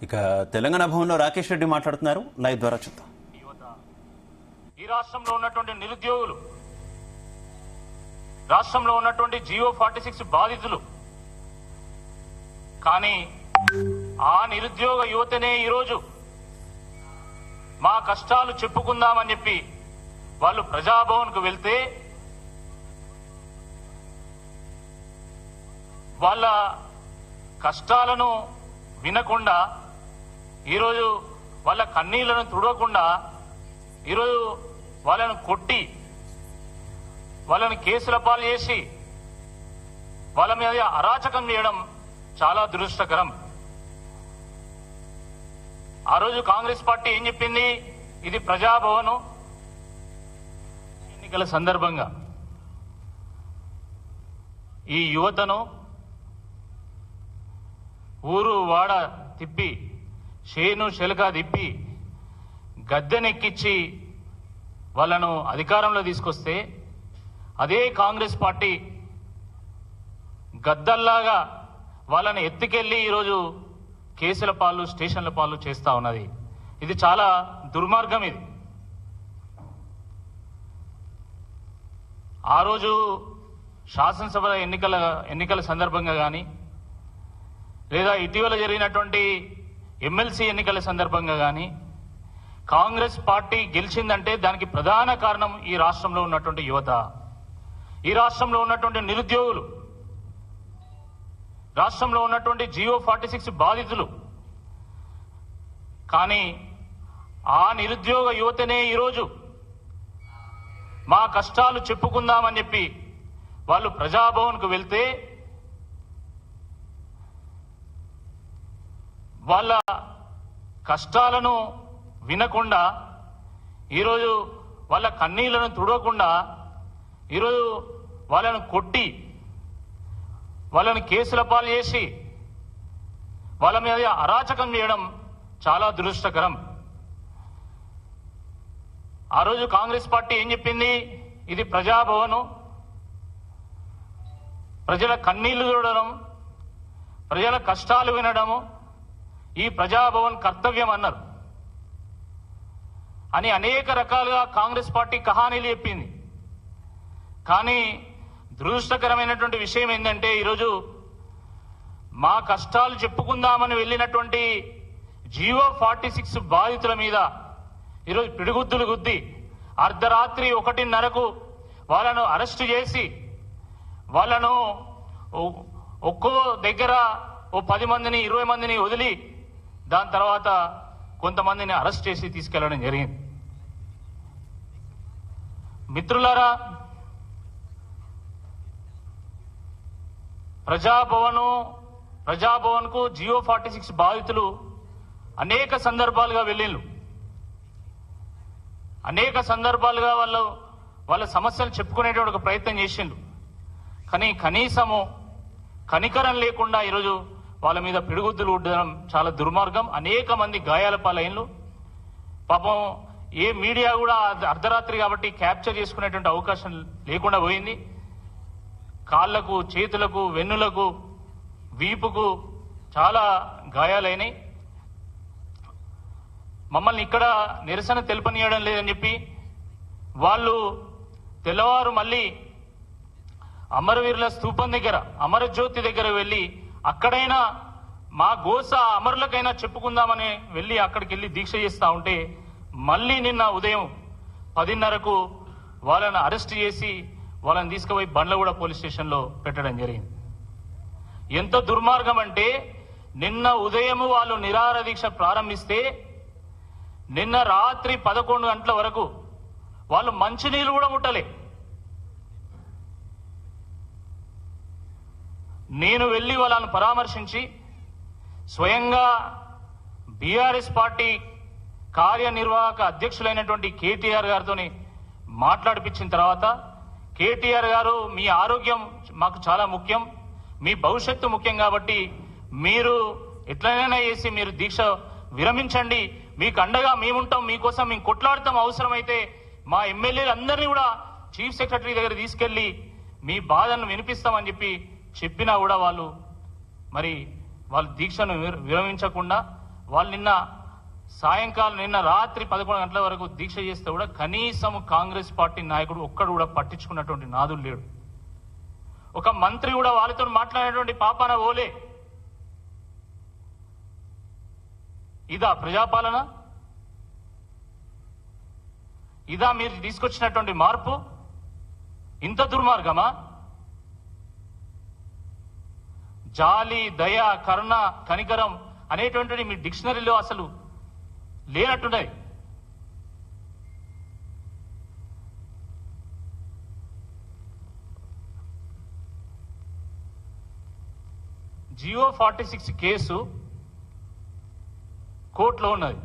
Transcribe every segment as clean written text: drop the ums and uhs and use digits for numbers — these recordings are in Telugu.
ఇక తెలంగాణ భవన్లో రాకేష్ రెడ్డి మాట్లాడుతున్నారు. లైవ్ ద్వారా చూద్దాం. ఈ రాష్ట్రంలో ఉన్నటువంటి నిరుద్యోగులు, రాష్ట్రంలో ఉన్నటువంటి జియో 46 బాధితులు, కానీ ఆ నిరుద్యోగ యువతనే ఈరోజు మా కష్టాలు చెప్పుకుందామని చెప్పి వాళ్ళు ప్రజాభవన్కు వెళ్తే వాళ్ళ కష్టాలను వినకుండా, ఈరోజు వాళ్ళ కన్నీళ్లను తుడవకుండా, ఈరోజు వాళ్ళను కొట్టి వాళ్ళని కేసుల పాలు చేసి వాళ్ళ మీద అరాచకం చేయడం చాలా దురదృష్టకరం. ఆ రోజు కాంగ్రెస్ పార్టీ ఏం చెప్పింది? ఇది ప్రజాభవన్ ఎన్నికల సందర్భంగా ఈ యువతను ఊరు వాడ తిప్పి, షేను శెలక తిప్పి, గద్దెనెక్కించి వాళ్ళను అధికారంలో తీసుకొస్తే అదే కాంగ్రెస్ పార్టీ గద్దల్లాగా వాళ్ళని ఎత్తుకెళ్లి ఈరోజు కేసుల పాలు, స్టేషన్ల పాలు చేస్తా ఉన్నది. ఇది చాలా దుర్మార్గం. ఇది ఆ రోజు శాసనసభ ఎన్నికల సందర్భంగా కానీ, లేదా ఇటీవల జరిగినటువంటి ఎమ్మెల్సీ ఎన్నికల సందర్భంగా కానీ కాంగ్రెస్ పార్టీ గెలిచిందంటే దానికి ప్రధాన కారణం ఈ రాష్ట్రంలో ఉన్నటువంటి యువత, ఈ రాష్ట్రంలో ఉన్నటువంటి నిరుద్యోగులు, రాష్ట్రంలో ఉన్నటువంటి జియో 46 బాధితులు. కానీ ఆ నిరుద్యోగ యువతనే ఈరోజు మా కష్టాలు చెప్పుకుందామని చెప్పి వాళ్ళు ప్రజాభవన్కు వెళ్తే వాళ్ళ కష్టాలను వినకుండా, ఈరోజు వాళ్ళ కన్నీళ్లను తుడవకుండా, ఈరోజు వాళ్ళను కొట్టి వాళ్ళని కేసుల పాలు చేసి వాళ్ళ మీద అరాచకం చేయడం చాలా దురదృష్టకరం. ఆ రోజు కాంగ్రెస్ పార్టీ ఏం చెప్పింది? ఇది ప్రజాభవన్, ప్రజల కన్నీళ్లు చూడడం, ప్రజల కష్టాలు వినడము ఈ ప్రజాభవన్ కర్తవ్యం అన్నారు అని అనేక రకాలుగా కాంగ్రెస్ పార్టీ కహానీలు చెప్పింది. కానీ దురదృష్టకరమైనటువంటి విషయం ఏంటంటే, ఈరోజు మా కష్టాలు చెప్పుకుందామని వెళ్ళినటువంటి జియో 46 బాధితుల మీద ఈరోజు పిడిగుద్దులు గుద్ది అర్ధరాత్రి 1:30కు వాళ్ళను అరెస్టు చేసి వాళ్ళను ఒక్కో దగ్గర 10 మందిని 20 మందిని వదిలి దాని తర్వాత కొంతమందిని అరెస్ట్ చేసి తీసుకెళ్లడం జరిగింది. మిత్రులారా, ప్రజాభవన్ కు జియో 46 బాధితులు అనేక సందర్భాలుగా వెళ్ళిండ్రు. అనేక సందర్భాలుగా వాళ్ళ సమస్యలు చెప్పుకునేటువంటి ఒక ప్రయత్నం చేసిండ్రు. కానీ కనీసము కనికరం లేకుండా ఈరోజు వాళ్ళ మీద పిడిగుద్దులు ఉండడం చాలా దుర్మార్గం. అనేక మంది గాయాల పాలైన్లు. పాపం ఏ మీడియా కూడా అర్ధరాత్రి కాబట్టి క్యాప్చర్ చేసుకునేటువంటి అవకాశం లేకుండా పోయింది. కాళ్లకు, చేతులకు, వెన్నులకు, వీపుకు చాలా గాయాలైనాయి. మమ్మల్ని ఇక్కడ నిరసన తెలుపనీయడం లేదని చెప్పి వాళ్ళు తెల్లవారు మళ్ళీ అమరవీరుల స్తూపం దగ్గర, అమరజ్యోతి దగ్గర వెళ్ళి అక్కడైనా మా గోస అమరులకైనా చెప్పుకుందామని వెళ్ళి అక్కడికి వెళ్ళి దీక్ష చేస్తా ఉంటే మళ్ళీ నిన్న ఉదయం 10:30కు వాళ్ళని అరెస్ట్ చేసి వాళ్ళని తీసుకుపోయి బండ్లగూడ పోలీస్ స్టేషన్లో పెట్టడం జరిగింది. ఎంత దుర్మార్గం అంటే, నిన్న ఉదయం వాళ్ళు నిరాహార దీక్ష ప్రారంభిస్తే నిన్న రాత్రి 11 గంటల వరకు వాళ్ళు మంచినీళ్ళు కూడా ముట్టలే. నేను వెళ్లి వాళ్ళను పరామర్శించి స్వయంగా బీఆర్ఎస్ పార్టీ కార్యనిర్వాహక అధ్యక్షులైనటువంటి కేటీఆర్ గారితో మాట్లాడిపించిన తర్వాత, కేటీఆర్ గారు, మీ ఆరోగ్యం మాకు చాలా ముఖ్యం, మీ భవిష్యత్తు ముఖ్యం కాబట్టి మీరు ఎట్లనైనా చేసి మీరు దీక్ష విరమించండి, మీకు అండగా మేముంటాం, మీకోసం మేము కొట్లాడతాం, అవసరమైతే మా ఎమ్మెల్యేలందరినీ కూడా చీఫ్ సెక్రటరీ దగ్గర తీసుకెళ్లి మీ బాధను వినిపిస్తామని చెప్పినా కూడా వాళ్ళు దీక్షను విరమించకుండా వాళ్ళు నిన్న రాత్రి 11 గంటల వరకు దీక్ష చేస్తే కూడా కనీసం కాంగ్రెస్ పార్టీ నాయకుడు ఒక్కడు కూడా పట్టించుకున్నటువంటి నాదులు లేడు. ఒక మంత్రి కూడా వాళ్ళతో మాట్లాడేటువంటి పాపాన ఓలే. ఇదా ప్రజాపాలన? ఇదా మీరు తీసుకొచ్చినటువంటి మార్పు? ఇంత దుర్మార్గమా? జాలి, దయ, కరుణ, కనికరం అనేటువంటిది మీ డిక్షనరీలో అసలు లేనట్టున్నాయి. జియో 46 కేసు కోర్టులో ఉన్నది.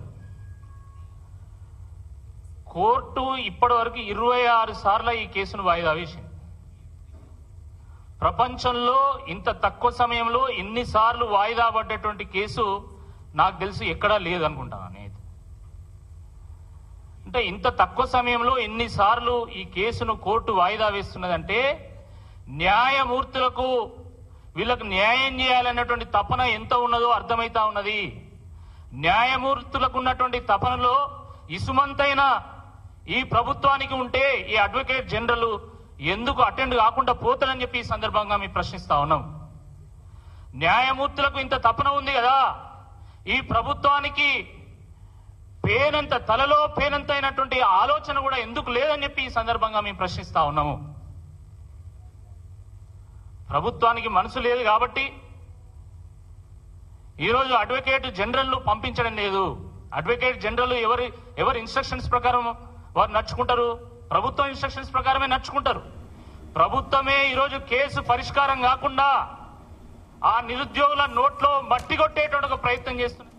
కోర్టు ఇప్పటి వరకు 26 సార్లు ఈ కేసును వాయిదా వేసింది. ప్రపంచంలో ఇంత తక్కువ సమయంలో ఎన్నిసార్లు వాయిదా పడ్డటువంటి కేసు నాకు తెలిసి ఎక్కడా లేదనుకుంటాను నేను. అంటే ఇంత తక్కువ సమయంలో ఎన్నిసార్లు ఈ కేసును కోర్టు వాయిదా వేస్తున్నదంటే న్యాయమూర్తులకు వీళ్ళకు న్యాయం చేయాలన్నటువంటి తపన ఎంత ఉన్నదో అర్థమైతా ఉన్నది. న్యాయమూర్తులకు ఉన్నటువంటి తపనలో ఇసుమంతైన ఈ ప్రభుత్వానికి ఉంటే ఈ అడ్వకేట్ జనరల్ ఎందుకు అటెండ్ కాకుండా పోతారని చెప్పి ఈ సందర్భంగా మేము ప్రశ్నిస్తా ఉన్నాం. న్యాయమూర్తులకు ఇంత తపన ఉంది కదా, ఈ ప్రభుత్వానికి తలలో పేనంత అయినటువంటి ఆలోచన కూడా ఎందుకు లేదని చెప్పి ఈ సందర్భంగా మేము ప్రశ్నిస్తా ఉన్నాము. ప్రభుత్వానికి మనసు లేదు కాబట్టి ఈరోజు అడ్వకేట్ జనరల్ పంపించడం లేదు. అడ్వకేట్ జనరల్ ఎవరి ఇన్స్ట్రక్షన్స్ ప్రకారం వారు నడుచుకుంటారు? ప్రభుత్వం ఇన్స్ట్రక్షన్స్ ప్రకారమే నడుచుకుంటారు. ప్రభుత్వమే ఈరోజు కేసు పరిష్కారం కాకుండా ఆ నిరుద్యోగుల నోట్లో మట్టి కొట్టేటువంటి ఒక ప్రయత్నం చేస్తుంది.